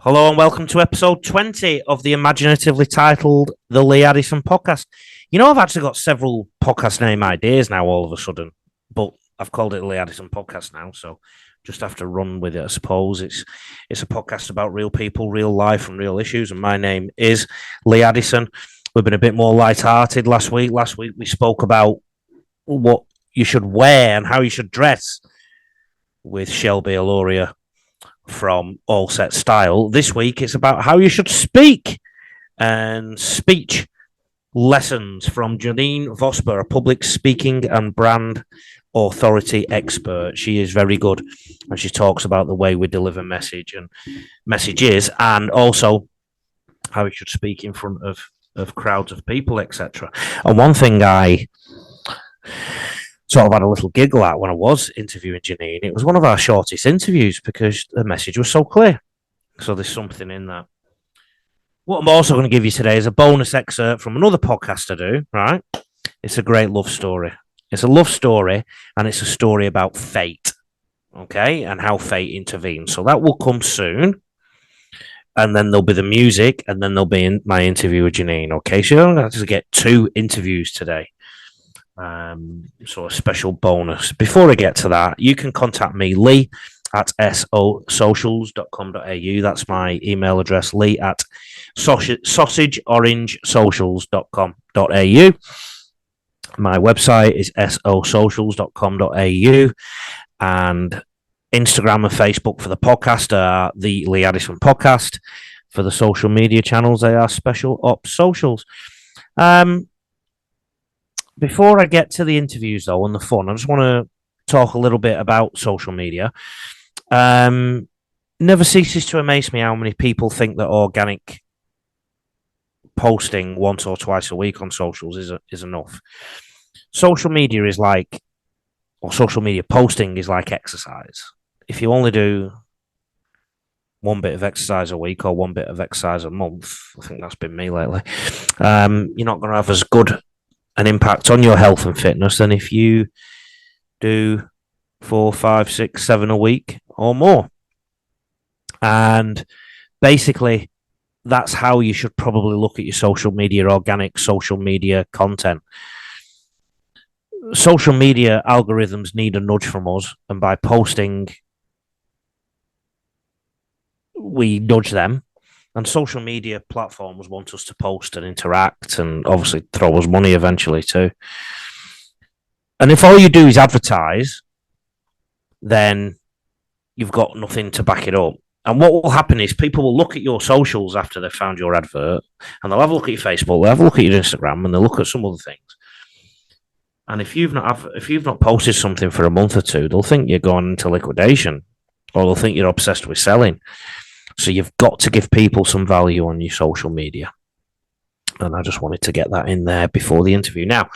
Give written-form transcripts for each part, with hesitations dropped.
Hello and welcome to episode 20 of the imaginatively titled The Lee Addison Podcast. You know, I've actually got several podcast name ideas now all of a sudden, but I've called it the Lee Addison Podcast now, so just have to run with it, I suppose. It's a podcast about real people, real life, and real issues, and my name is Lee Addison. We've been a bit more light-hearted last week. Last week we spoke about what you should wear and how you should dress with Shelby Aloria from All Set Style. This week it's about how you should speak and speech lessons from Janeen Vosper, a public speaking and brand authority expert. She is very good and she talks about the way we deliver messages and also how you should speak in front of crowds of people, etc. And one thing I sort of had a little giggle at when I was interviewing Janeen, it was one of our shortest interviews because the message was so clear. So there's something in that. What I'm also going to give you today is a bonus excerpt from another podcast I do, right? It's a great love story. It's a love story, and it's a story about fate, okay, and how fate intervenes. So that will come soon, and then there'll be the music, and then there'll be my interview with Janeen, okay? So you're going to have to get 2 interviews today. So a special bonus. Before I get to that, you can contact me, Lee at sosocials.com.au. That's my email address, Lee at sausageorangesocials.com.au. My website is sosocials.com.au, and Instagram and Facebook for the podcast are the Lee Addison Podcast. For the social media channels, they are Special Ops Socials. Before I get to the interviews, though, and the fun, I just want to talk a little bit about social media. Never ceases to amaze me how many people think that organic posting once or twice a week on socials is enough. Social media posting is like exercise. If you only do one bit of exercise a week or one bit of exercise a month, I think that's been me lately, you're not going to have as good an impact on your health and fitness than if you do 4, 5, 6, 7 a week or more. And basically, that's how you should probably look at your social media, organic social media content. Social media algorithms need a nudge from us, and by posting, we nudge them. And social media platforms want us to post and interact and obviously throw us money eventually too. And if all you do is advertise, then you've got nothing to back it up. And what will happen is people will look at your socials after they've found your advert, and they'll have a look at your Facebook, they'll have a look at your Instagram, and they'll look at some other things. And if you've not posted something for a month or two, they'll think you're going into liquidation, or they'll think you're obsessed with selling. So you've got to give people some value on your social media. And I just wanted to get that in there before the interview. Now,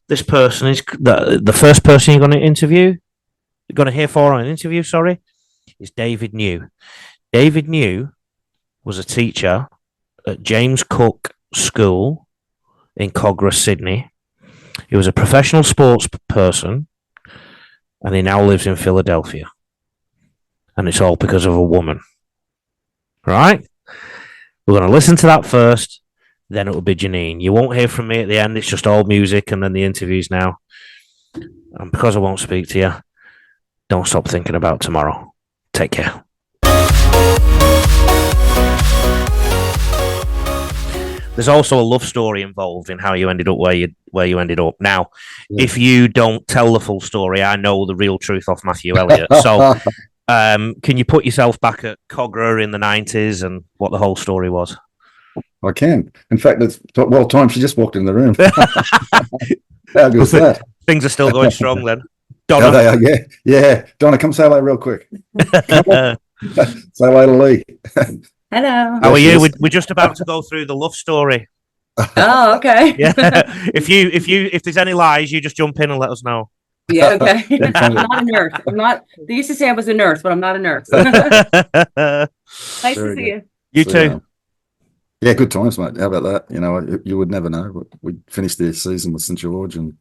this person is the first person you're going to hear for on an interview, is David New. David New was a teacher at James Cook School in Cogra, Sydney. He was a professional sports person, and he now lives in Philadelphia. And it's all because of a woman. Right? We're going to listen to that first, then it will be Janeen. You won't hear from me at the end. It's just all music and then the interviews now. And because I won't speak to you, don't stop thinking about tomorrow. Take care. There's also a love story involved in how you ended up where you ended up. Now, if you don't tell the full story, I know the real truth off Matthew Elliott. So can you put yourself back at Cogra in the 90s and what the whole story was? I can. In fact, it's well timed. She just walked in the room. How good is that? Things are still going strong then. Donna. They are, yeah. Donna, come say hello real quick. Say hello to Lee. Hello. How are you? We're just about to go through the love story. Oh, okay. Yeah. If there's any lies, you just jump in and let us know. Yeah, okay. I'm not a nurse. They used to say I was a nurse, but I'm not a nurse. Nice to see you. You too. Yeah, good times, mate. How about that? You know, you would never know. But we finished the season with St George, and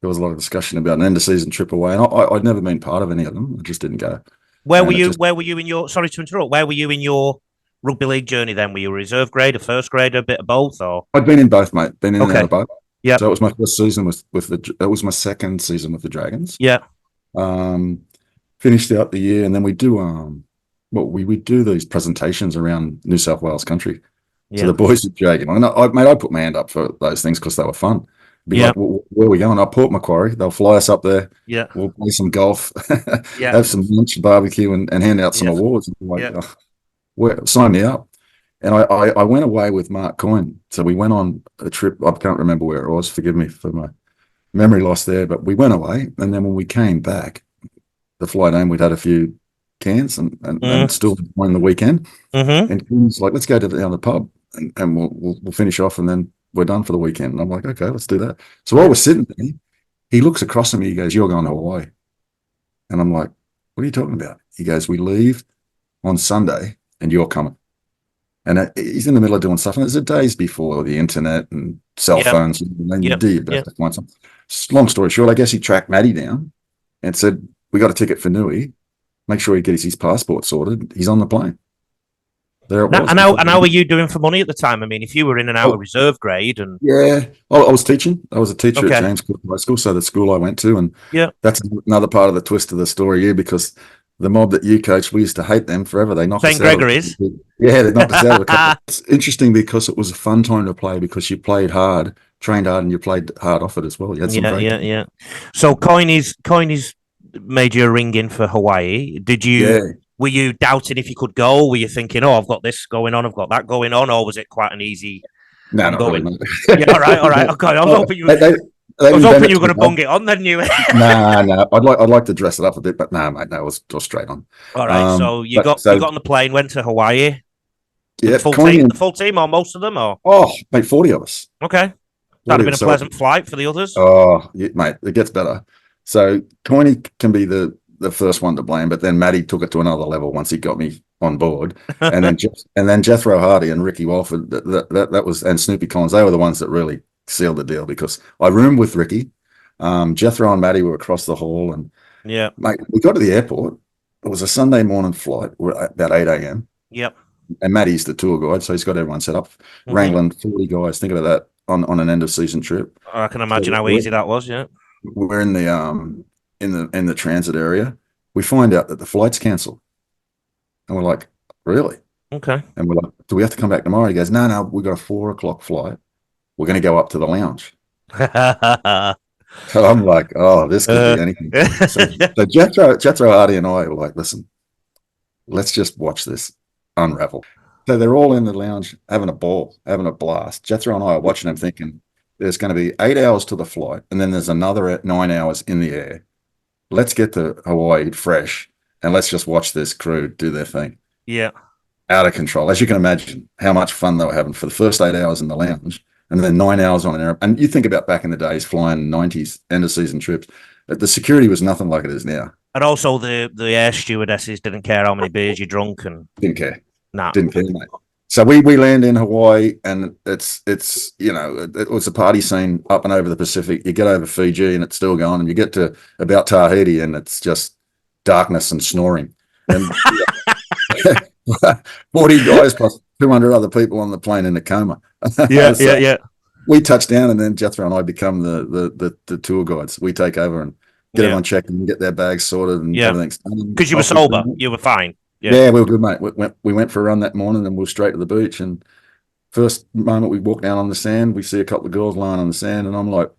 there was a lot of discussion about an end of season trip away. And I'd never been part of any of them. I just didn't go. Where were you in your? Sorry to interrupt. Where were you in your rugby league journey then? Were you a reserve grade, a first grade, a bit of both, or? I'd been in both, mate. Been in and out of both. Yeah. So it was my first season it was my second season with the Dragons. Yeah. Finished out the year, and then we do we do these presentations around New South Wales country. Yeah. So the boys at Dragon, and I put my hand up for those things because they were fun. Be like, where are we going? Port Macquarie. They'll fly us up there. Yeah. We'll play some golf, Yeah. have some lunch, barbecue, and hand out some awards. And like, sign me up. And I went away with Mark Coyne. So we went on a trip. I can't remember where it was. Forgive me for my memory loss there. But we went away. And then when we came back, the flight home, we'd had a few cans and still on the weekend. Mm-hmm. And Coyne's like, let's go down the pub and we'll finish off and then we're done for the weekend. And I'm like, okay, let's do that. So while we're sitting there, he looks across at me. He goes, you're going to Hawaii. And I'm like, what are you talking about? He goes, we leave on Sunday and you're coming. And he's in the middle of doing stuff. And it's the days before the internet and cell phones. And then you do your best to find something. Long story short, I guess he tracked Matty down and said, we got a ticket for Nui. Make sure he gets his passport sorted. He's on the plane. There it was. And how were you doing for money at the time? I mean, if you were in and out of reserve grade and I was teaching. I was a teacher at James Cook High School, so the school I went to, and that's another part of the twist of the story here because the mob that you coached, we used to hate them forever. They knocked us out. St. Gregory's. They knocked us out of a couple. It's interesting because it was a fun time to play because you played hard, trained hard, and you played hard off it as well. You had some So Coiney's made you a ring in for Hawaii. Did you? Yeah. Were you doubting if you could go? Were you thinking, I've got this going on, I've got that going on, or was it quite an easy? No, not really. Yeah, all right. Okay, I was hoping you. I was hoping you were going to bung it on, then you. No. I'd like to dress it up a bit, but no, mate. No, it was straight on. All right. So you got on the plane, went to Hawaii. Yeah, the full team, or most of them, or mate, 40 of us. Okay, that'd have been a pleasant flight for the others. Oh, mate, it gets better. So Coiney can be the first one to blame, but then Matty took it to another level once he got me on board, and then Jethro Hardy and Ricky Walford, that was, and Snoopy Collins, they were the ones that really sealed the deal because I roomed with Ricky, Jethro and Matty were across the hall, and mate, we got to the airport. It was a Sunday morning flight, about 8 a.m. Yep. And Matty's the tour guide, so he's got everyone set up, wrangling 40 guys. Think about that on an end of season trip. I can imagine how easy that was. Yeah. We're in the in the transit area. We find out that the flight's cancelled, and we're like, really? Okay. And we're like, do we have to come back tomorrow? He goes, no, we got a 4:00 flight. We're going to go up to the lounge. So I'm like, this could be anything. So Jethro Hardy and I were like, listen, let's just watch this unravel. So they're all in the lounge having a ball, having a blast. Jethro and I are watching them thinking, there's going to be 8 hours to the flight, and then there's another 9 hours in the air. Let's get to Hawaii fresh, and let's just watch this crew do their thing. Yeah. Out of control. As you can imagine, how much fun they were having for the first 8 hours in the lounge, and then 9 hours on an air. And you think about back in the days, flying 90s end-of-season trips, the security was nothing like it is now. And also the air stewardesses didn't care how many beers you drunk. And Didn't care. No. Didn't care, mate. So we land in Hawaii, and it's it was a party scene up and over the Pacific. You get over Fiji and it's still going, and you get to about Tahiti and it's just darkness and snoring. And 40 guys plus 200 other people on the plane in a coma. Yeah. We touch down, and then Jethro and I become the tour guides. We take over and get everyone checked and get their bags sorted and everything's done. Because you were sober, you were fine. Yeah, we were good, mate. We went for a run that morning and we were straight to the beach. And first moment we walk down on the sand, we see a couple of girls lying on the sand, and I'm like,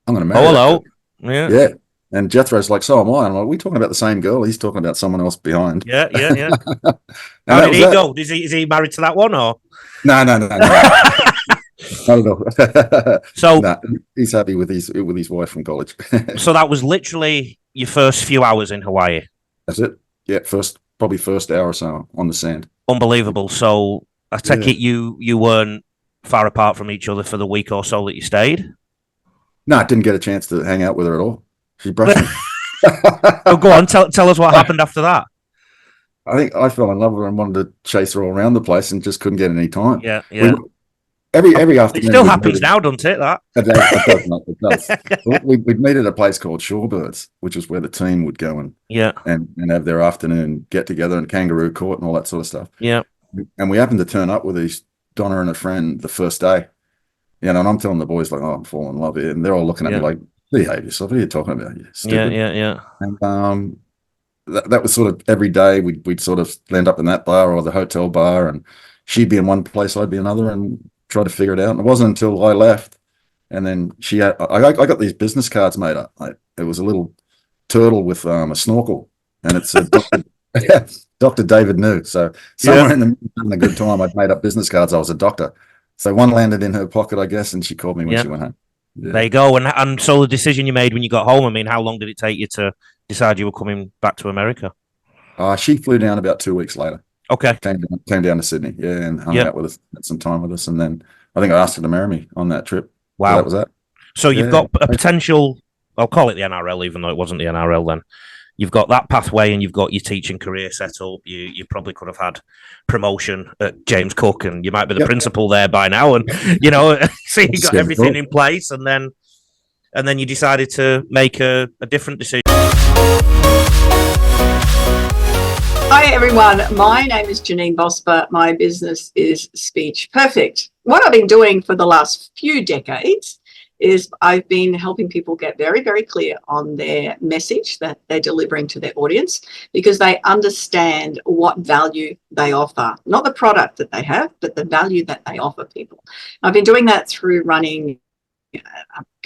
I'm going to marry her. Hello. Yeah. And Jethro's like, so am I. I'm like, we talking about the same girl? He's talking about someone else behind. Yeah. How did he go? Is he married to that one, or? No. Not at all. So he's happy with his wife from college. So that was literally your first few hours in Hawaii. That's it. Yeah, probably first hour or so on the sand. Unbelievable. So I take it you weren't far apart from each other for the week or so that you stayed? No, I didn't get a chance to hang out with her at all. She brushed me. Oh, go on. Tell us what happened after that. I think I fell in love with her and wanted to chase her all around the place and just couldn't get any time. Yeah. Every afternoon. It still happens now, doesn't it? That it does. We'd meet at a place called Shorebirds, which is where the team would go and have their afternoon get together and kangaroo court and all that sort of stuff. Yeah. And we happened to turn up with these Donna and a friend the first day. You know, and I'm telling the boys like, "Oh, I'm falling in love here," and they're all looking at me like, "Behave yourself. What are you talking about? You stupid." Yeah. And that was sort of every day we'd sort of end up in that bar or the hotel bar, and she'd be in one place, I'd be another, and try to figure it out. And it wasn't until I left, and then I got these business cards made up. It was a little turtle with a snorkel, and it's a Dr. David New. So somewhere in the good time, I'd made up business cards. I was a doctor. So one landed in her pocket, I guess, and she called me when she went home. Yeah. There you go. And so the decision you made when you got home, I mean, how long did it take you to decide you were coming back to America? She flew down about 2 weeks later. Okay. Came down to Sydney, and hung out with us, had some time with us, and then I think I asked her to marry me on that trip. Wow. So that was that. So you've got a potential, I'll call it the NRL, even though it wasn't the NRL then. You've got that pathway and you've got your teaching career set up. You probably could have had promotion at James Cook, and you might be the principal there by now. And, you know, so you got everything in place, and then you decided to make a different decision. Hi, everyone. My name is Janeen Vosper. My business is Speech Perfect. What I've been doing for the last few decades is I've been helping people get very, very clear on their message that they're delivering to their audience, because they understand what value they offer, not the product that they have, but the value that they offer people. I've been doing that through running,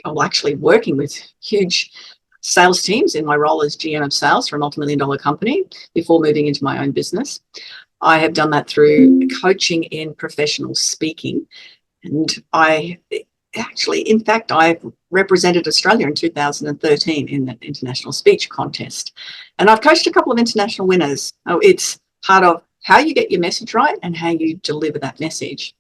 actually working with huge sales teams in my role as GM of sales for a multi-million-dollar company before moving into my own business. I have done that through coaching in professional speaking. And I represented Australia in 2013 in the international speech contest. And I've coached a couple of international winners. It's part of how you get your message right and how you deliver that message.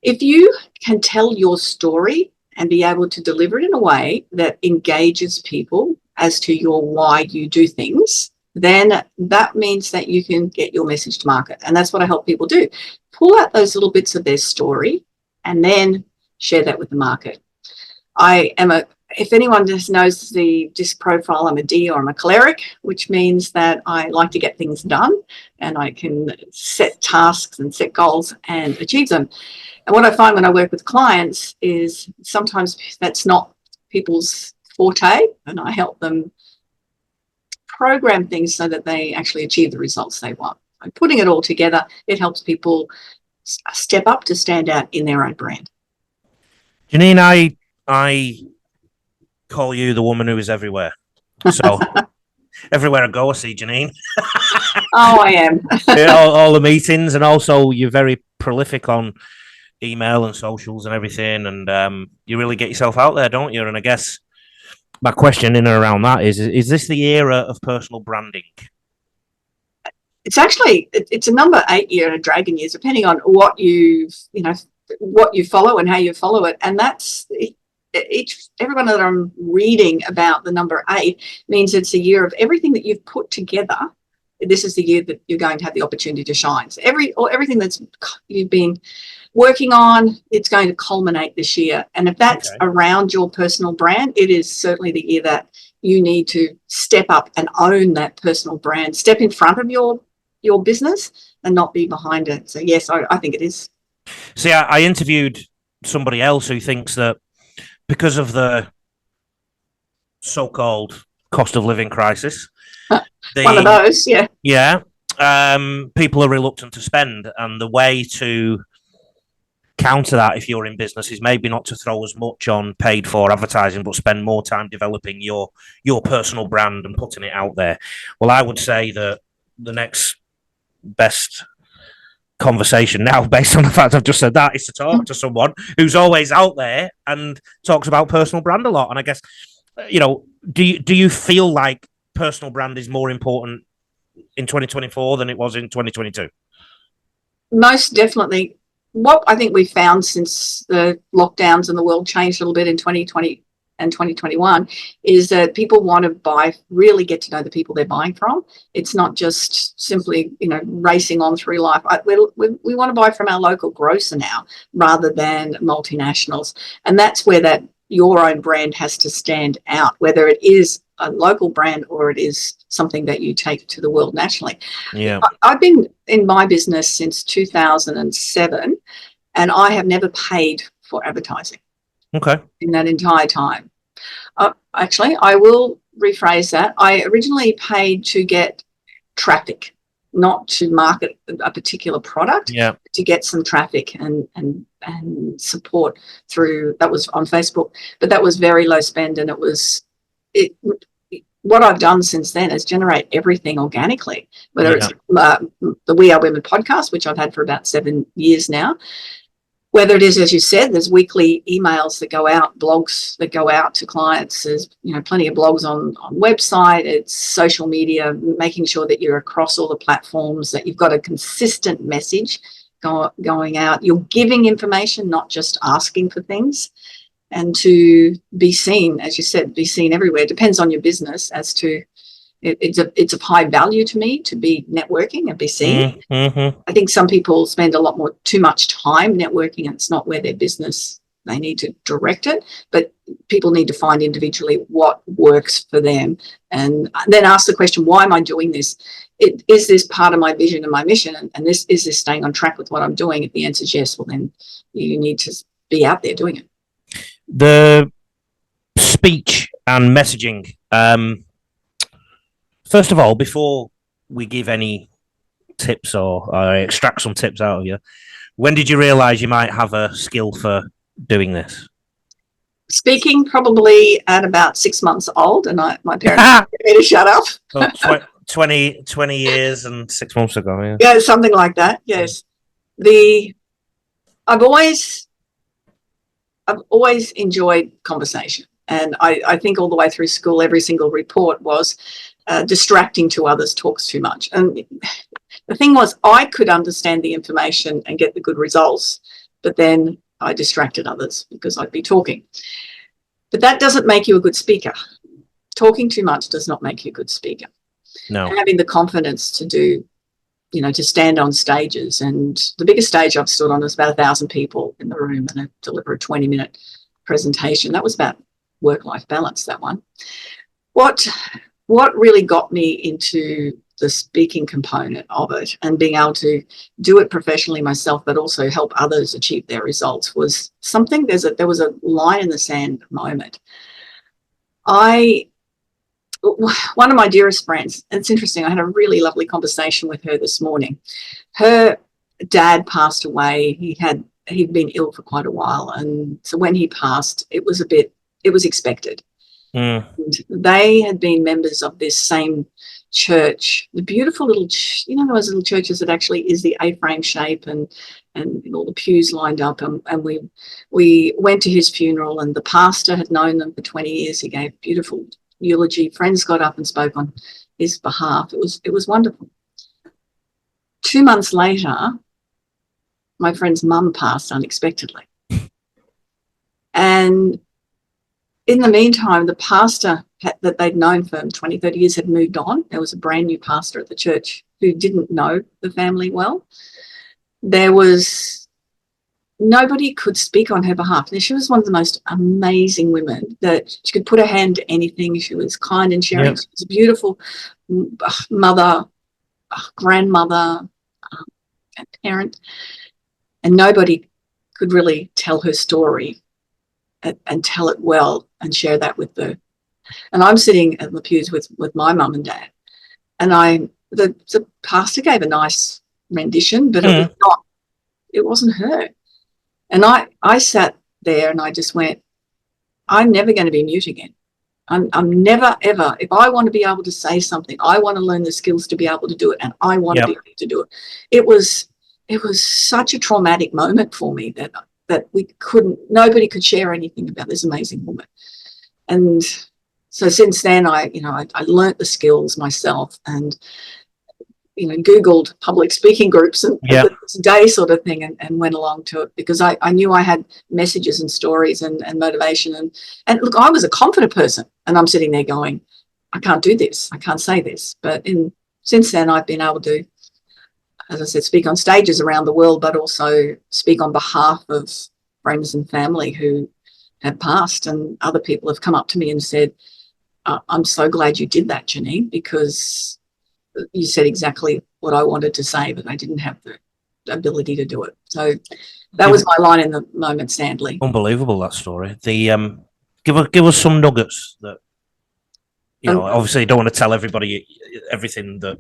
If you can tell your story and be able to deliver it in a way that engages people as to your why you do things, then that means that you can get your message to market. And that's what I help people do. Pull out those little bits of their story and then share that with the market. If anyone just knows the DISC profile, I'm a D or I'm a choleric, which means that I like to get things done and I can set tasks and set goals and achieve them. And what I find when I work with clients is sometimes that's not people's forte, and I help them program things so that they actually achieve the results they want. By putting it all together, it helps people step up to stand out in their own brand. Janeen, I call you the woman who is everywhere. So everywhere I go, I see Janeen. Oh, I am. all the meetings, and also you're very prolific on email and socials and everything, and you really get yourself out there, don't you? And I guess my question in and around that is this the era of personal branding? It's actually, it's a number 8 year and a dragon years, depending on what you follow and how you follow it. And that's everyone that I'm reading about the number 8 means it's a year of everything that you've put together. This is the year that you're going to have the opportunity to shine. So everything that's you've been working on, it's going to culminate this year. And if that's around your personal brand, it is certainly the year that you need to step up and own that personal brand. Step in front of your business and not be behind it. So yes, I think it is. See, I interviewed somebody else who thinks that because of the so-called cost of living crisis, one of those, people are reluctant to spend, and the way to counter that if you're in business is maybe not to throw as much on paid for advertising, but spend more time developing your personal brand and putting it out there. Well, I would say that the next best conversation now, based on the fact I've just said that, is to talk to someone who's always out there and talks about personal brand a lot. And I guess, do you feel like personal brand is more important in 2024 than it was in 2022? Most definitely. What I think we found since the lockdowns and the world changed a little bit in 2020 and 2021 is that people want to really get to know the people they're buying from. It's not just simply, racing on through life. We want to buy from our local grocer now rather than multinationals. And that's where that your own brand has to stand out, whether it is a local brand or it is something that you take to the world nationally. Yeah. I've been in my business since 2007, and I have never paid for advertising Okay. in that entire time. Actually, I will rephrase that. I originally paid to get traffic, not to market a particular product, Yeah. to get some traffic and support through, that was on Facebook, but that was very low spend, and what I've done since then is generate everything organically, whether it's the We Are Women podcast, which I've had for about 7 years now, whether it is, as you said, there's weekly emails that go out, blogs that go out to clients. There's plenty of blogs on website. It's social media, making sure that you're across all the platforms, that you've got a consistent message going out. You're giving information, not just asking for things, and to be seen, as you said, be seen everywhere. It depends on your business as to. It's of high value to me to be networking and be seen. Mm-hmm. I think some people spend too much time networking, and it's not where their business, they need to direct it, but people need to find individually what works for them, and then ask the question, why am I doing this? Is this part of my vision and my mission? And is this staying on track with what I'm doing? If the answer is yes, well, then you need to be out there doing it. The speech and messaging. First of all, before we give any tips or extract some tips out of you, when did you realise you might have a skill for doing this? Speaking, probably at about 6 months old, and my parents told me to shut up. So 20 years and 6 months ago, yeah. Yeah, something like that, yes. I've always enjoyed conversation, and I think all the way through school, every single report was distracting to others, talks too much. And the thing was, I could understand the information and get the good results, but then I distracted others because I'd be talking. But that doesn't make you a good speaker. Talking too much does not make you a good speaker. No. Having the confidence to do, to stand on stages, and the biggest stage I've stood on is about 1,000 people in the room, and I deliver a 20-minute presentation. That was about work-life balance, that one. What really got me into the speaking component of it and being able to do it professionally myself, but also help others achieve their results, was something, there was a line in the sand moment. One of my dearest friends, and it's interesting, I had a really lovely conversation with her this morning. Her dad passed away. He'd been ill for quite a while, and so when he passed, it was expected. And they had been members of this same church, the beautiful little, those little churches that actually is the A-frame shape, and all the pews lined up. And we went to his funeral, and the pastor had known them for 20 years. He gave beautiful eulogy. Friends got up and spoke on his behalf. It was wonderful. 2 months later, my friend's mum passed unexpectedly. And in the meantime, the pastor that they'd known for 20, 30 years had moved on. There was a brand new pastor at the church who didn't know the family well. Nobody could speak on her behalf. Now, she was one of the most amazing women, that she could put her hand to anything. She was kind and sharing. Yep. She was a beautiful mother, grandmother, and parent. And nobody could really tell her story and tell it well and share that with the. And I'm sitting at the pews with my mum and dad, and the pastor gave a nice rendition, but it wasn't her. And I sat there and I just went, I'm never going to be mute again. I'm never, ever, if I want to be able to say something, I want to learn the skills to be able to do it, and I want to be able to do it. It was such a traumatic moment for me that nobody could share anything about this amazing woman. And so since then, I learnt the skills myself, and Googled public speaking groups and day sort of thing, and went along to it, because I knew I had messages and stories and motivation. And look, I was a confident person, and I'm sitting there going, I can't do this. I can't say this. But since then, I've been able to, as I said, speak on stages around the world, but also speak on behalf of friends and family who have passed. And other people have come up to me and said, I'm so glad you did that, Janeen, because you said exactly what I wanted to say, but I didn't have the ability to do it. So that was my line in the moment, Stanley. Unbelievable, that story. The give us some nuggets that, you know, obviously you don't want to tell everybody everything that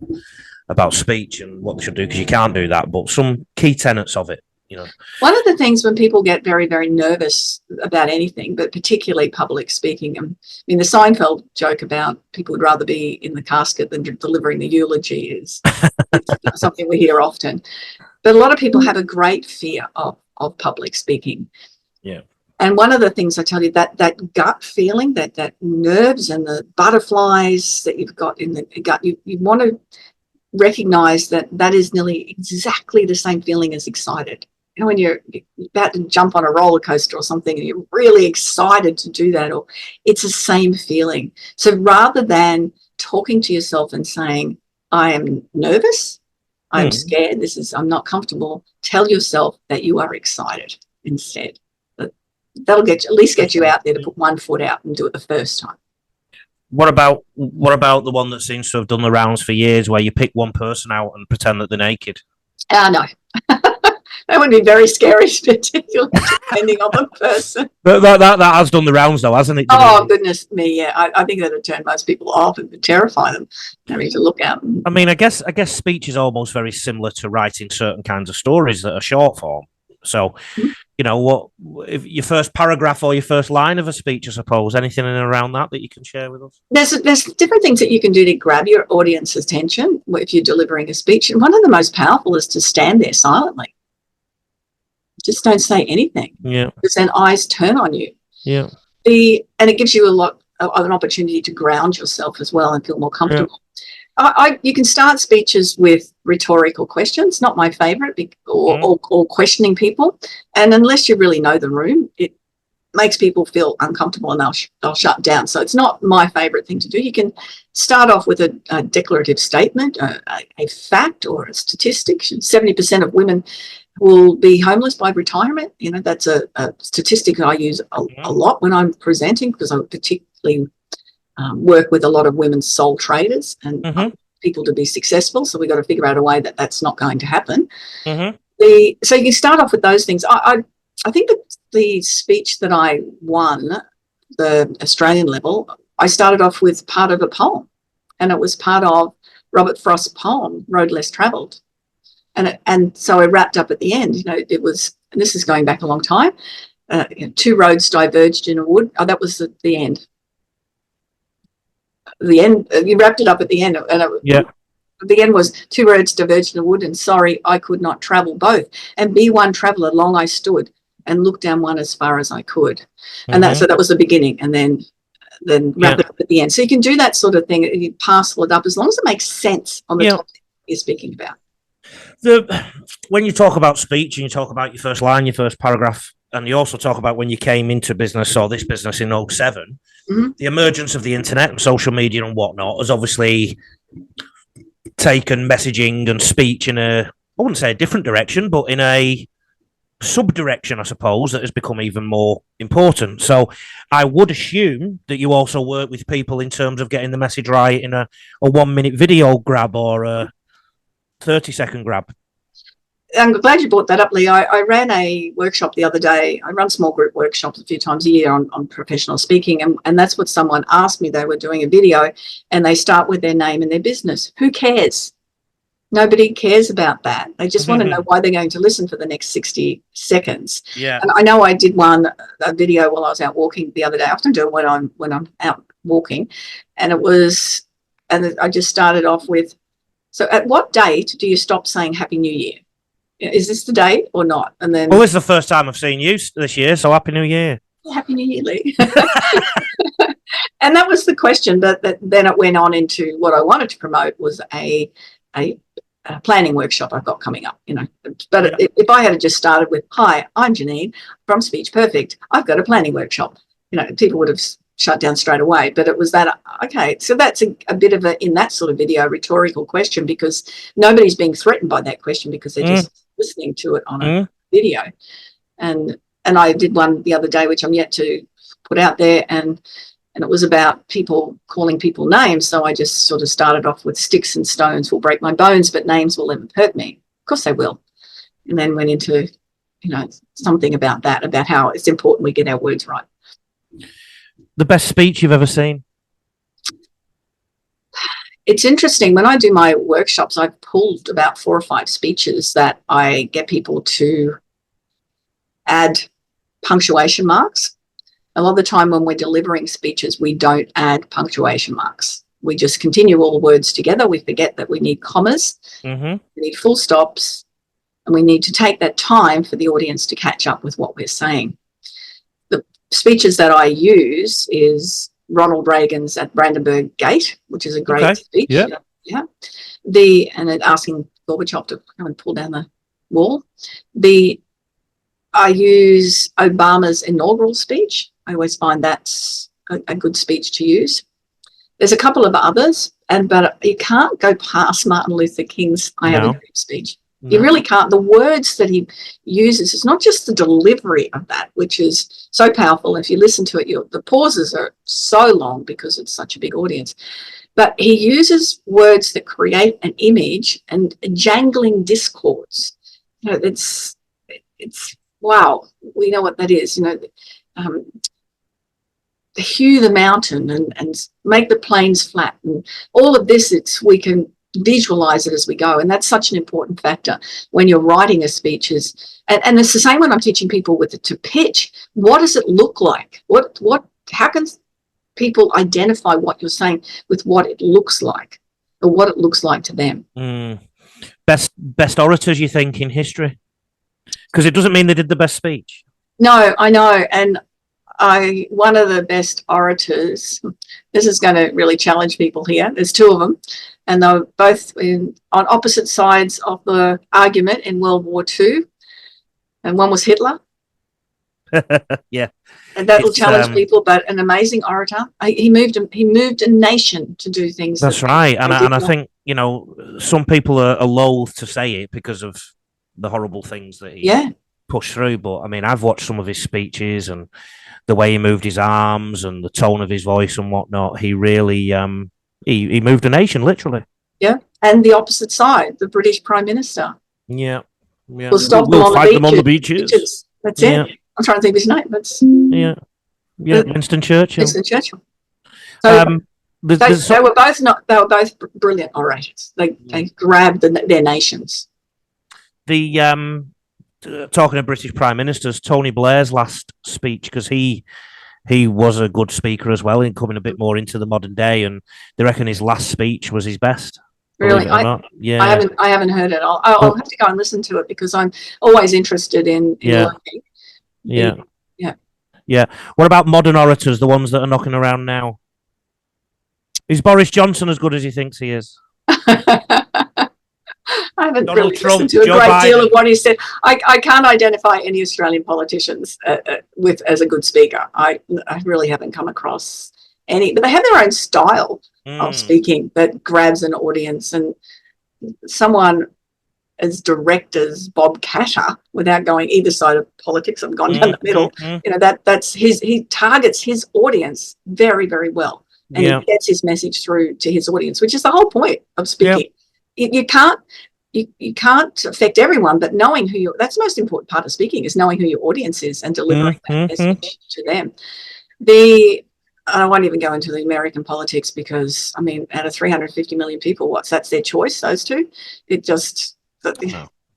about speech and what they should do, because you can't do that, but some key tenets of it, you know. One of the things when people get very, very nervous about anything, but particularly public speaking, I mean, the Seinfeld joke about people would rather be in the casket than delivering the eulogy is it's something we hear often. But a lot of people have a great fear of public speaking. Yeah. And one of the things I tell you, that gut feeling, that nerves and the butterflies that you've got in the gut, you want to recognize that is nearly exactly the same feeling as excited. You know, when you're about to jump on a roller coaster or something and you're really excited to do that, or it's the same feeling. So rather than talking to yourself and saying, I am nervous, I'm scared, I'm not comfortable, tell yourself that you are excited instead. That'll at least get you out there to put one foot out and do it the first time. What about the one that seems to have done the rounds for years, where you pick one person out and pretend that they're naked? No. That would be very scary, particularly depending on the person. That has done the rounds, though, hasn't it? Oh, goodness me, yeah. I think that would turn most people off and would terrify them, having to look at them. I mean, I guess speech is almost very similar to writing certain kinds of stories that are short form. So, you know, if your first paragraph or your first line of a speech, I suppose, anything in and around that you can share with us? There's different things that you can do to grab your audience's attention if you're delivering a speech. And one of the most powerful is to stand there silently. Just don't say anything. Yeah. Because then eyes turn on you. Yeah. And it gives you a lot of an opportunity to ground yourself as well and feel more comfortable. Yeah. You can start speeches with rhetorical questions, not my favorite, or questioning people. And unless you really know the room, it makes people feel uncomfortable and they'll shut down. So it's not my favorite thing to do. You can start off with a declarative statement, a fact or a statistic. 70% of women will be homeless by retirement. You know, that's a statistic that I use a lot when I'm presenting, because I particularly work with a lot of women sole traders and people to be successful. So we've got to figure out a way that that's not going to happen. So you can start off with those things. I think that the speech that I won, the Australian level, I started off with part of a poem, and it was part of Robert Frost's poem, Road Less Travelled. And so I wrapped up at the end. You know, it was, and this is going back a long time, two roads diverged in a wood. Oh, that was the end. The end, you wrapped it up at the end. And the end was two roads diverged in a wood, and sorry, I could not travel both. And be one traveller, long I stood, and looked down one as far as I could. And so that was the beginning, and then wrap it up at the end. So you can do that sort of thing. You parcel it up as long as it makes sense on the topic you're speaking about. When you talk about speech and you talk about your first line, your first paragraph, and you also talk about when you came into business, or this business, in 2007, the emergence of the internet and social media and whatnot has obviously taken messaging and speech in I wouldn't say a different direction, but in a sub-direction, I suppose, that has become even more important. So I would assume that you also work with people in terms of getting the message right in a 1-minute video grab or a 30-second grab. I'm glad you brought that up, Lee. I ran a workshop the other day. I run small group workshops a few times a year on professional speaking, and that's what someone asked me. They were doing a video, and they start with their name and their business. Who cares? Nobody cares about that. They just want to know why they're going to listen for the next 60 seconds. Yeah. And I know I did a video while I was out walking the other day. I often do it when I'm out walking, and I just started off with, so at what date do you stop saying Happy New Year? Is this the date or not? And then, well, this is the first time I've seen you this year, so Happy New Year. Happy New Year, Lee. And that was the question. But then it went on into what I wanted to promote was a planning workshop I've got coming up. You know, but if I had just started with, "Hi, I'm Janeen from Speech Perfect. I've got a planning workshop," you know, people would have shut down straight away. But it was that, okay, so that's a bit of in that sort of video, rhetorical question, because nobody's being threatened by that question because they're just listening to it on a video. And I did one the other day, which I'm yet to put out there, and And it was about people calling people names. So I just sort of started off with sticks and stones will break my bones, but names will never hurt me. Of course they will. And then went into, something about that, about how it's important we get our words right. The best speech you've ever seen? It's interesting. When I do my workshops, I've pulled about 4 or 5 speeches that I get people to add punctuation marks. A lot of the time when we're delivering speeches, we don't add punctuation marks. We just continue all the words together. We forget that we need commas, we need full stops, and we need to take that time for the audience to catch up with what we're saying. The speeches that I use is Ronald Reagan's at Brandenburg Gate, which is a great speech. Yeah. And then asking Gorbachev to come and pull down the wall. I use Obama's inaugural speech. I always find that's a good speech to use. There's a couple of others, but you can't go past Martin Luther King's I Have a Dream speech. You really can't. The words that he uses, it's not just the delivery of that, which is so powerful. If you listen to it, the pauses are so long because it's such a big audience. But he uses words that create an image and jangling discords. It's wow. We know what that is. Hew the mountain and make the plains flat, and all of this. We can visualize it as we go, and that's such an important factor when you're writing a speech. And it's the same when I'm teaching people to pitch. What does it look like? How can people identify what you're saying with what it looks like, or what it looks like to them? Best orators, you think, in history? Because it doesn't mean they did the best speech. No, I know. And one of the best orators, this is going to really challenge people here. There's 2 of them, and they were both on opposite sides of the argument in World War II. And one was Hitler. Yeah. And that will challenge people, but an amazing orator. He moved a nation to do things. That's right. And I think, some people are loath to say it because of the horrible things that he pushed through. But I mean, I've watched some of his speeches and the way he moved his arms and the tone of his voice and whatnot. He really, he moved a nation, literally. Yeah. And the opposite side, the British Prime Minister. Yeah. We'll stop them on the beaches. That's it. I'm trying to think of his name. Winston Churchill. Winston Churchill. So they were both brilliant orators. They grabbed their nations. Talking of British Prime Ministers, Tony Blair's last speech, because he was a good speaker as well, in coming a bit more into the modern day, and they reckon his last speech was his best. Really? I haven't heard it. I'll have to go and listen to it because I'm always interested in learning. Yeah. What about modern orators, the ones that are knocking around now? Is Boris Johnson as good as he thinks he is? I haven't really listened to a great deal of what he said. I can't identify any Australian politicians as a good speaker. I really haven't come across any, but they have their own style of speaking that grabs an audience. And someone as direct as Bob Catter, without going either side of politics, I've gone down the middle. That's he targets his audience very, very well, and he gets his message through to his audience, which is the whole point of speaking. You can't affect everyone, but knowing that's the most important part of speaking, is knowing who your audience is and delivering that message to them. I won't even go into the American politics because, I mean, out of 350 million people, that's their choice, those two.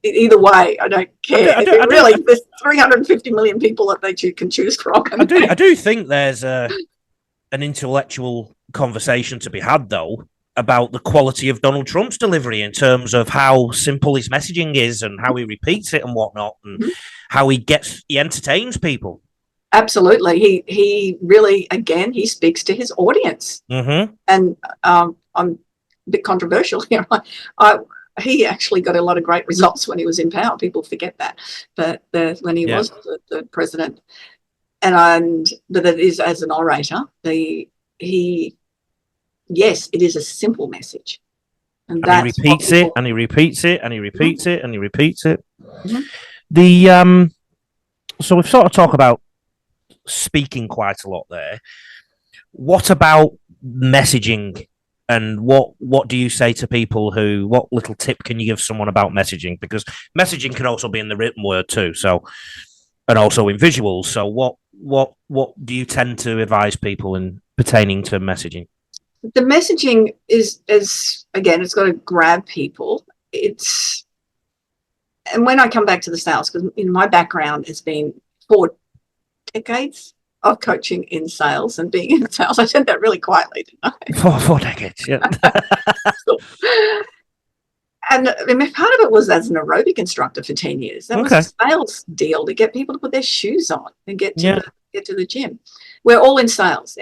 Either way, I don't care. There's 350 million people that they can choose from. I do think there's an intellectual conversation to be had, though, about the quality of Donald Trump's delivery in terms of how simple his messaging is and how he repeats it and whatnot, and how he entertains people. Absolutely. He really, again, he speaks to his audience. And I'm a bit controversial here. He actually got a lot of great results when he was in power. People forget that. But when he was the president, but it is as an orator, it is a simple message. And he repeats it, and he repeats it, and he repeats it, and he repeats it. So we've sort of talked about speaking quite a lot there. What about messaging? And what do you say to people what little tip can you give someone about messaging? Because messaging can also be in the written word too. So, and also in visuals. So what do you tend to advise people in pertaining to messaging? The messaging is again, it's got to grab people. And when I come back to the sales, because my background has been 4 decades of coaching in sales and being in sales. I said that really quietly, didn't I? 4 decades, yeah. And I mean, part of it was as an aerobic instructor for 10 years. That was a sales deal to get people to put their shoes on and get to the gym. We're all in sales.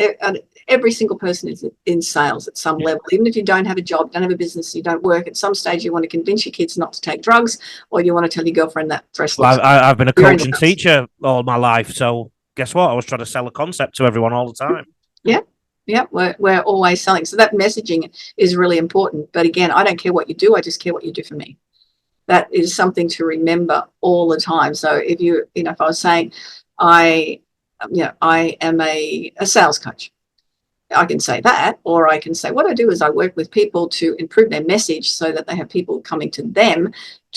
Every single person is in sales at some level. Even if you don't have a job, don't have a business, you don't work, at some stage you want to convince your kids not to take drugs, or you want to tell your girlfriend that dress looks. I've been a coach and teacher all my life, so guess what? I was trying to sell a concept to everyone all the time. Yeah, we're always selling. So that messaging is really important. But again, I don't care what you do. I just care what you do for me. That is something to remember all the time. So if if I was saying I am a sales coach, I can say that, or I can say what I do is I work with people to improve their message so that they have people coming to them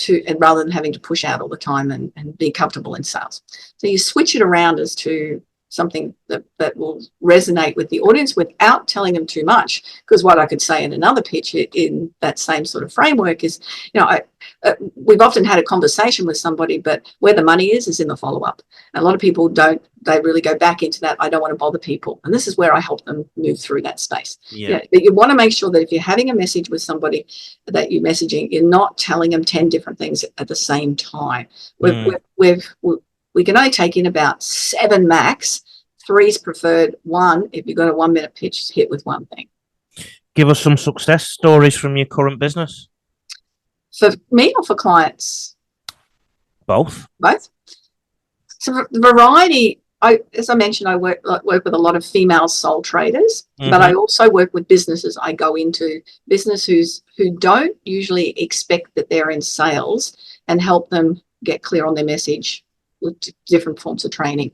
and rather than having to push out all the time and be comfortable in sales. So you switch it around as to something that will resonate with the audience without telling them too much. Because what I could say in another pitch in that same sort of framework is, we've often had a conversation with somebody, but where the money is in the follow-up. And a lot of people don't, they really go back into that, I don't want to bother people. And this is where I help them move through that space. But you want to make sure that if you're having a message with somebody that you're messaging, you're not telling them 10 different things at the same time. We can only take in about 7 max. 3's preferred. 1, if you've got a 1-minute pitch, hit with one thing. Give us some success stories from your current business. For me or for clients? Both. So the variety, as I mentioned, I work with a lot of female sole traders, but I also work with businesses. I go into businesses who don't usually expect that they're in sales and help them get clear on their message with different forms of training.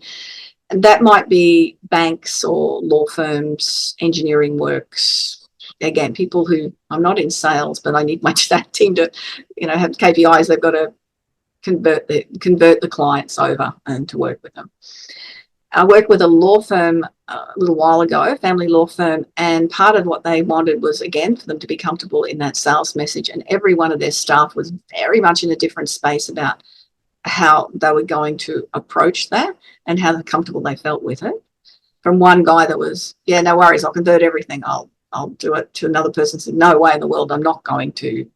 And that might be banks or law firms, engineering works. Again, people who, I'm not in sales, but I need my staff team to, have KPIs. They've got to convert the clients over and to work with them. I worked with a law firm a little while ago, a family law firm, and part of what they wanted was, again, for them to be comfortable in that sales message. And every one of their staff was very much in a different space about how they were going to approach that and how comfortable they felt with it. From one guy that was, no worries, I'll convert everything. I'll do it, to another person said, no way in the world, I'm not going to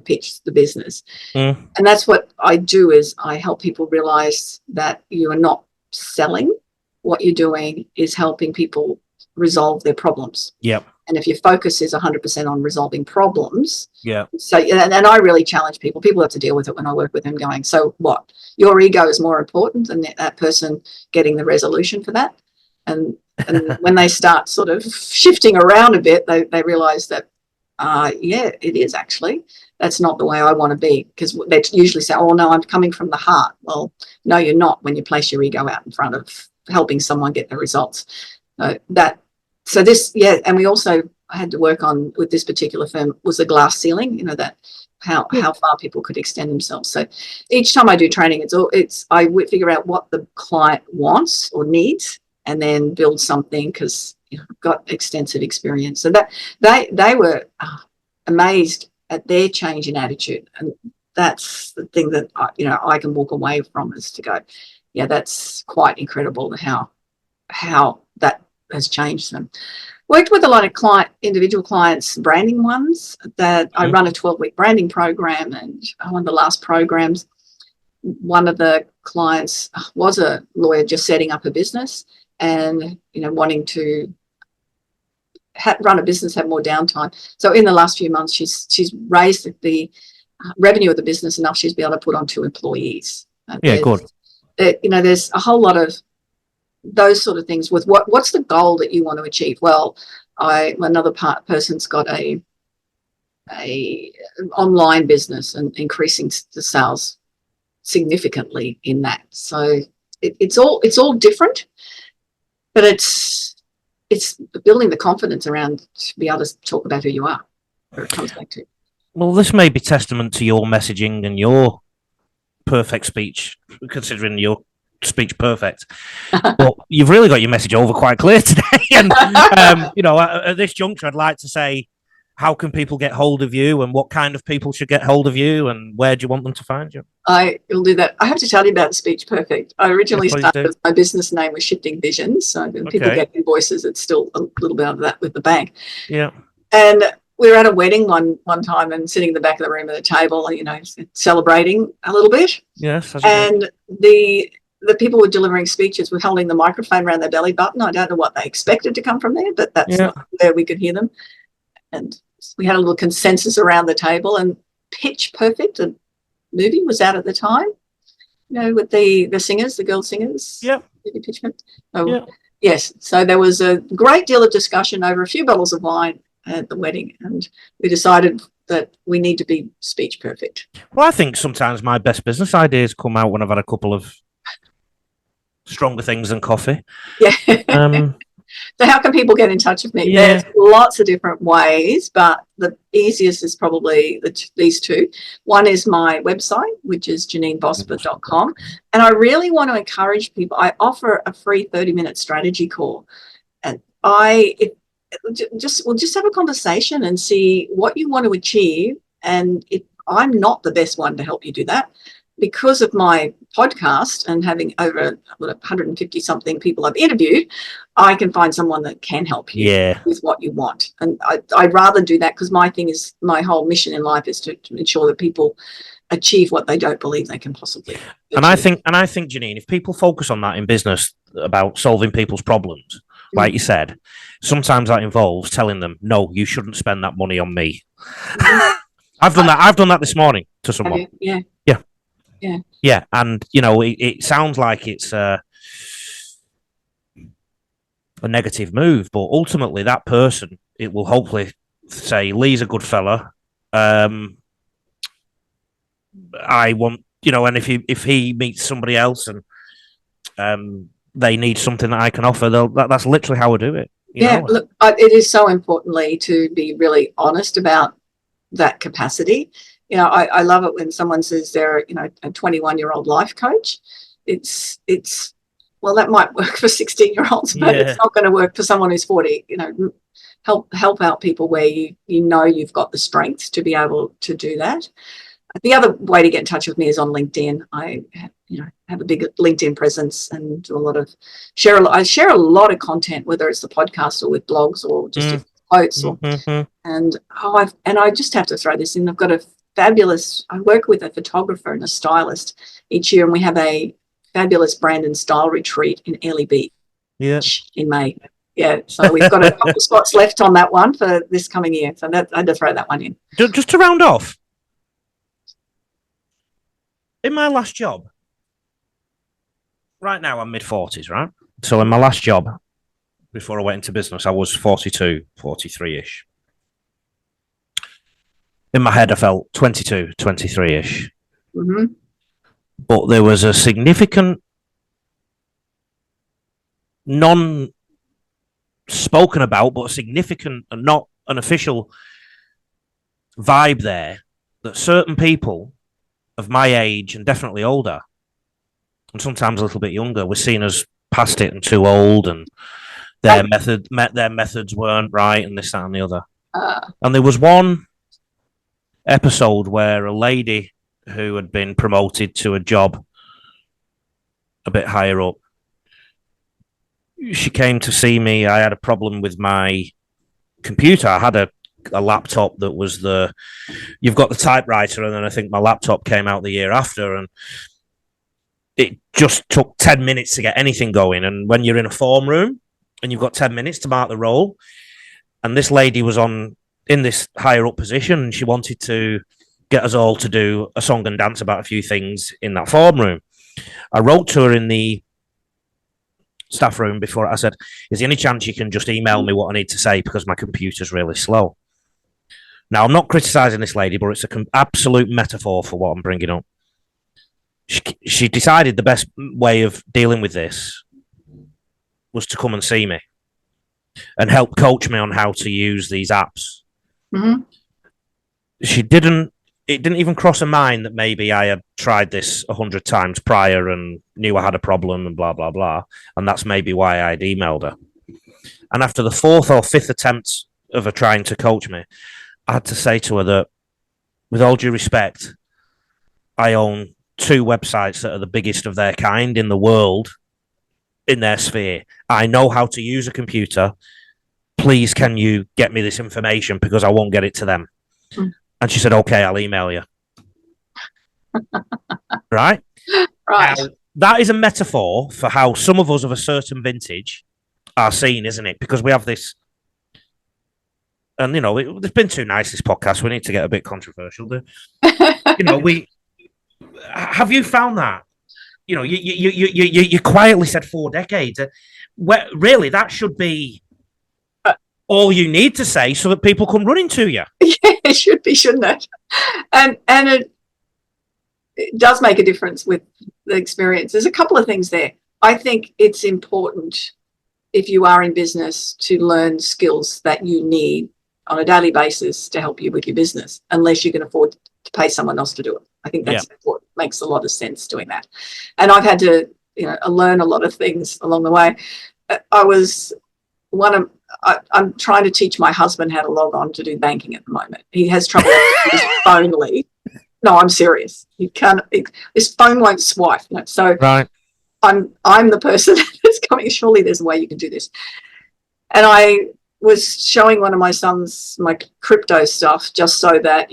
pitch the business. And that's what I do, is I help people realize that you are not selling. What you're doing is helping people resolve their problems. And if your focus is 100% on resolving problems, so and I really challenge people. People have to deal with it when I work with them, going, so what? Your ego is more important than that person getting the resolution for that. And when they start sort of shifting around a bit, they realize that, it is actually. That's not the way I want to be, because they usually say, oh, no, I'm coming from the heart. Well, no, you're not when you place your ego out in front of helping someone get the results. And we also had to work on, with this particular firm, was the glass ceiling, that how far people could extend themselves. So each time I do training, I figure out what the client wants or needs and then build something, because I've got extensive experience. So that they were amazed at their change in attitude. And that's the thing that, I can walk away from, is to go, that's quite incredible how that has changed them. Worked with a lot of individual clients, branding ones, that I run a 12-week branding program, and one of the last programs, one of the clients was a lawyer just setting up a business and, wanting to run a business, have more downtime. So in the last few months, she's raised the revenue of the business enough she's be able to put on 2 employees. Good. There's a whole lot of those sort of things with what's the goal that you want to achieve. Well, another person's got a online business and increasing the sales significantly in that. So it's all different, but it's building the confidence around to be able to talk about who you are, where it comes back to. Well, this may be testament to your messaging and your perfect speech, considering your speech perfect. But you've really got your message over quite clear today. And, at this juncture, I'd like to say, how can people get hold of you, and what kind of people should get hold of you, and where do you want them to find you? I will do that. I have to tell you about Speech Perfect. I originally please started do. as my business name was Shifting Visions. So when people get invoices, it's still a little bit of that with the bank. Yeah. And we were at a wedding one time and sitting in the back of the room at a table, celebrating a little bit. Yes. And the people were delivering speeches were holding the microphone around their belly button. I don't know what they expected to come from there, but that's not where we could hear them. And we had a little consensus around the table, and Pitch Perfect, a movie, was out at the time, with the singers, the girl singers. Yeah. Pitch Perfect. Yes. So there was a great deal of discussion over a few bottles of wine at the wedding, and we decided that we need to be speech perfect. Well, I think sometimes my best business ideas come out when I've had a couple of stronger things than coffee. Yeah. So how can people get in touch with me? Yeah. There's lots of different ways, but the easiest is probably these two. One is my website, which is janeenvosper.com. And I really want to encourage people. I offer a free 30-minute strategy call. And we'll just have a conversation and see what you want to achieve. And I'm not the best one to help you do that. Because of my podcast and having over 150 something people I've interviewed, I can find someone that can help you with what you want. And I'd rather do that, because my whole mission in life is to ensure that people achieve what they don't believe they can possibly achieve. And I think, Janeen, if people focus on that in business about solving people's problems, like you said, sometimes that involves telling them, no, you shouldn't spend that money on me. I've done that this morning to someone. Yeah. Yeah, and it sounds like it's a negative move, but ultimately that person, it will hopefully say, Lee's a good fella. I want, and if he meets somebody else and they need something that I can offer, that's literally how I do it. Look, it is so importantly to be really honest about that capacity. I love it when someone says they're, a 21-year-old life coach. It's well, that might work for 16-year-olds, but it's not going to work for someone who's 40. Help out people where you've got the strength to be able to do that. The other way to get in touch with me is on LinkedIn. I have a big LinkedIn presence and do I share a lot of content, whether it's the podcast or with blogs or just quotes. And I just have to throw this in. I've got I work with a photographer and a stylist each year, and we have a fabulous brand and style retreat in Airlie Beach in May. Yeah, so we've got a couple spots left on that one for this coming year. So I had to throw that one in. Just to round off, in my last job, right now I'm mid-40s, right? So in my last job, before I went into business, I was 42, 43-ish. In my head, I felt 22, 23-ish. Mm-hmm. But there was a significant, non-spoken about, but a significant and not an official vibe there that certain people of my age and definitely older, and sometimes a little bit younger, were seen as past it and too old, and their methods weren't right, and this, that, and the other. And there was one episode where a lady who had been promoted to a job a bit higher up, she came to see me. I had a problem with my computer. I had a laptop that was you've got the typewriter, and then I think my laptop came out the year after, and it just took 10 minutes to get anything going. And when you're in a form room and you've got 10 minutes to mark the role, and this lady was in this higher up position, and she wanted to get us all to do a song and dance about a few things in that form room. I wrote to her in the staff room before. I said, is there any chance you can just email me what I need to say, because my computer's really slow? Now, I'm not criticising this lady, but it's an absolute metaphor for what I'm bringing up. She decided the best way of dealing with this was to come and see me. and helped coach me on how to use these apps. Mhm. It didn't even cross her mind that maybe I had tried this 100 times prior and knew I had a problem and blah, blah, blah. And that's maybe why I'd emailed her. And after the fourth or fifth attempt of her trying to coach me, I had to say to her that, with all due respect, I own 2 websites that are the biggest of their kind in the world, in their sphere. I know how to use a computer. Please, can you get me this information because I won't get it to them? Mm. And she said, okay, I'll email you. Right? Right. Now, that is a metaphor for how some of us of a certain vintage are seen, isn't it? Because we have this, and it's been too nice, this podcast. We need to get a bit controversial. Have you found that? You quietly said 4 decades. Really, that should be all you need to say so that people come running to you. Yeah, it should be, shouldn't it? And it does make a difference with the experience. There's a couple of things there. I think it's important, if you are in business, to learn skills that you need on a daily basis to help you with your business, unless you can afford to pay someone else to do it. I think that's what makes a lot of sense doing that. And I've had to, learn a lot of things along the way. I'm trying to teach my husband how to log on to do banking at the moment. He has trouble with his phone, Lee. No, I'm serious. He can't. His phone won't swipe. So right. I'm the person that's coming. Surely there's a way you can do this. And I was showing one of my sons my crypto stuff just so that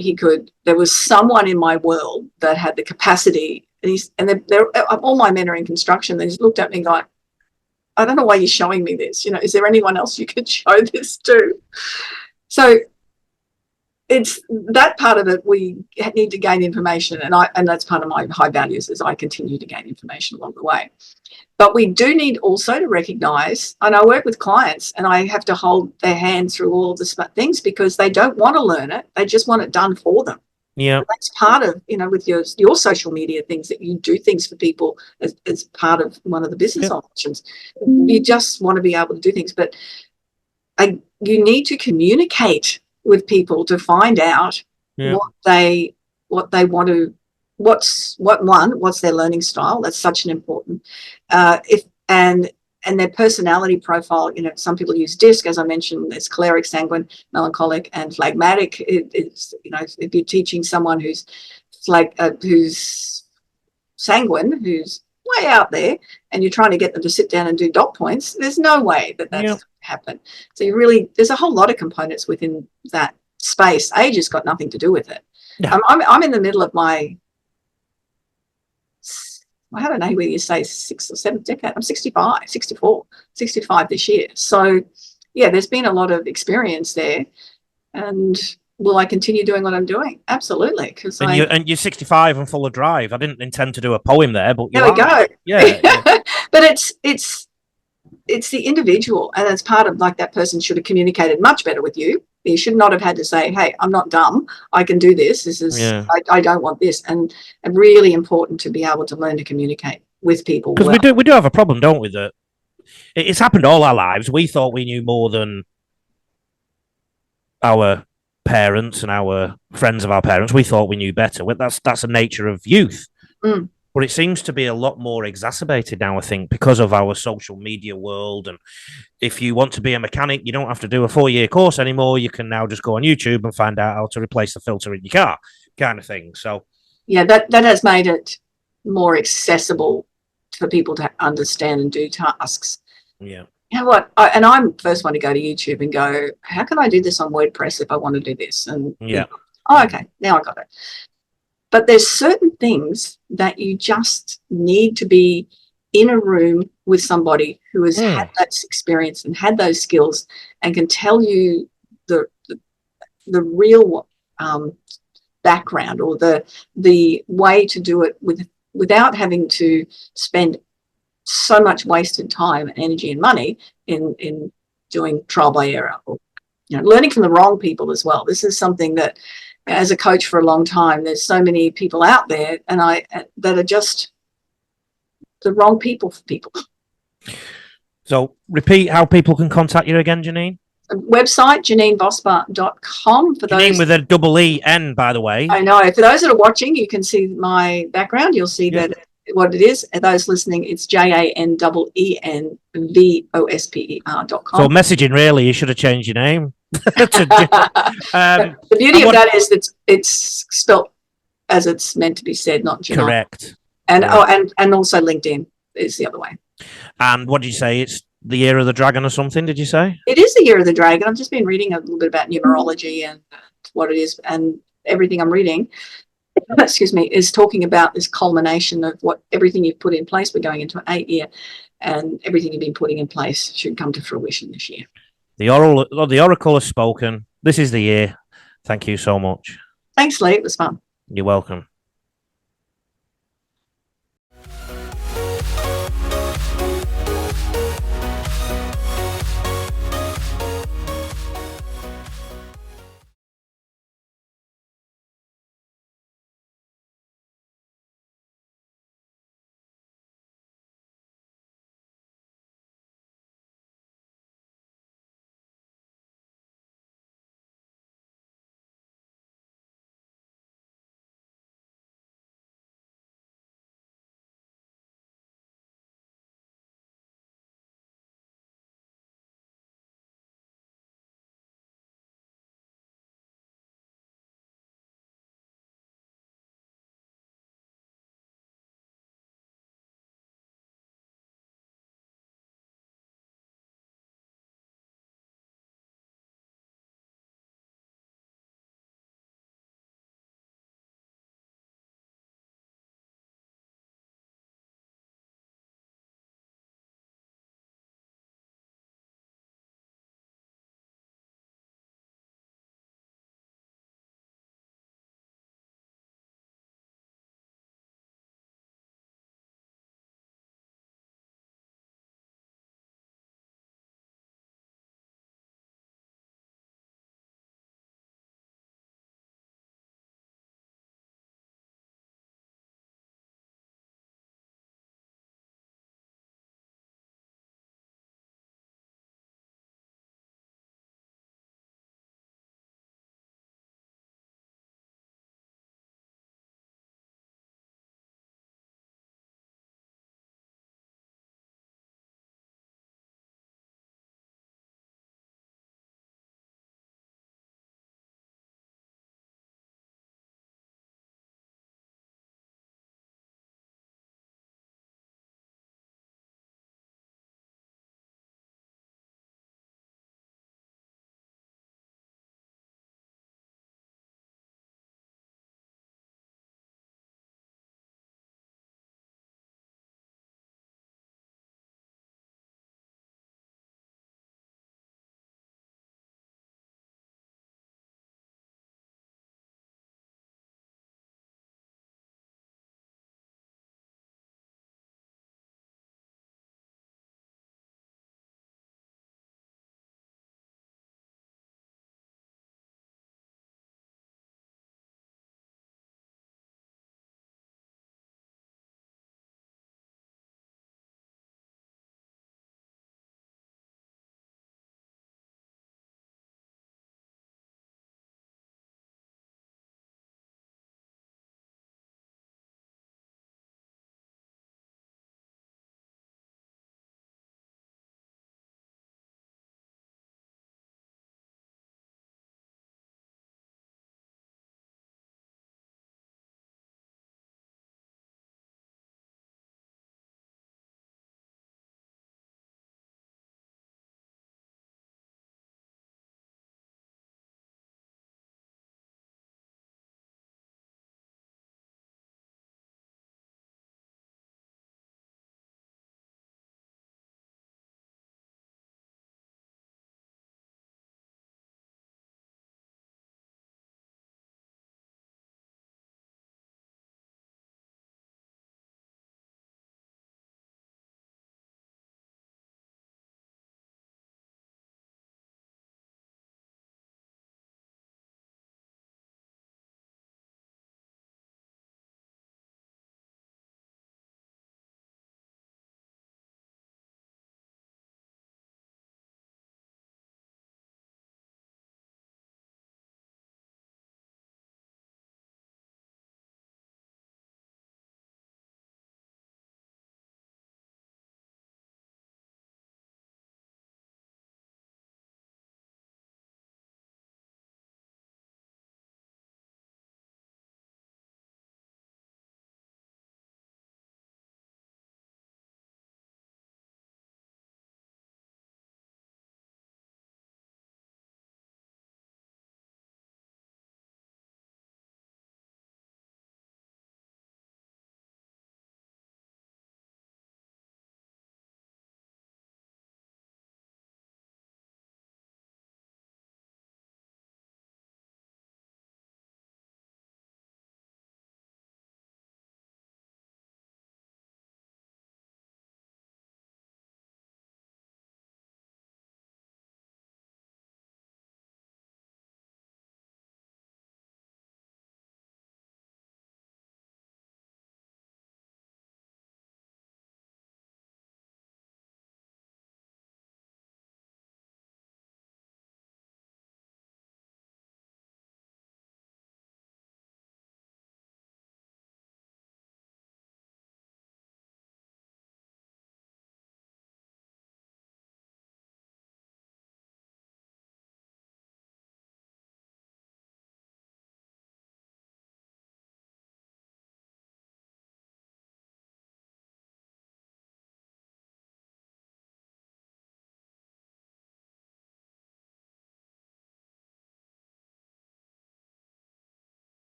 there was someone in my world that had the capacity. And they're all my men are in construction. They just looked at me and going, I don't know why you're showing me this. Is there anyone else you could show this to? So it's that part of it. We need to gain information, and that's part of my high values, is I continue to gain information along the way. But we do need also to recognise, and I work with clients and I have to hold their hand through all the things because they don't want to learn it. They just want it done for them. Yeah, and that's part of, with your social media things, that you do things for people as part of one of the business options. You just want to be able to do things, but you need to communicate with people to find out what they want to, what's their learning style. That's such an important and their personality profile. Some people use DISC, as I mentioned. There's choleric, sanguine, melancholic, and phlegmatic. It's if you're teaching someone who's sanguine, who's way out there, and you're trying to get them to sit down and do dot points, there's no way that's going to happen. So there's a whole lot of components within that space. Age has got nothing to do with it. Yeah. I'm in the middle of my, I don't know whether you say 6th or 7th decade. I'm 65 this year. So, there's been a lot of experience there. And will I continue doing what I'm doing? Absolutely. And you're 65 and full of drive. I didn't intend to do a poem there, but there we go. Yeah. But it's the individual, and it's part of, that person should have communicated much better with you. You should not have had to say, hey, I'm not dumb. I can do this. This is, I don't want this. And really important to be able to learn to communicate with people. Because we do have a problem, don't we? That it's happened all our lives. We thought we knew more than our parents and our friends of our parents. We thought we knew better. That's a nature of youth. Mm. But it seems to be a lot more exacerbated now, I think, because of our social media world. And if you want to be a mechanic, you don't have to do a 4-year course anymore. You can now just go on YouTube and find out how to replace the filter in your car, kind of thing. So, that has made it more accessible for people to understand and do tasks. Yeah. You know what? I'm the first one to go to YouTube and go, how can I do this on WordPress if I want to do this? And okay, now I got it. But there's certain things that you just need to be in a room with somebody who has had that experience and had those skills and can tell you the real background or the way to do it without having to spend so much wasted time and energy and money in doing trial by error, or learning from the wrong people as well. This is something that, as a coach for a long time, there's so many people out there that are just the wrong people for people. So repeat how people can contact you again, Janeen. Website, janeenvosper.com. For those, Janeen with a double E-N, by the way. I know. For those that are watching, you can see my background. You'll see that what it is. And those listening, it's JANEENVOSPER.com. So messaging, really, you should have changed your name. The beauty of that is that it's spelt as it's meant to be said, not Janine. Correct. And and also LinkedIn is the other way. And what did you say? It's the Year of the Dragon or something, did you say? It is the Year of the Dragon. I've just been reading a little bit about numerology and what it is, and everything I'm reading, excuse me, is talking about this culmination of what everything you've put in place. We're going into an 8-year, and everything you've been putting in place should come to fruition this year. The Oracle has spoken. This is the year. Thank you so much. Thanks, Lee. It was fun. You're welcome.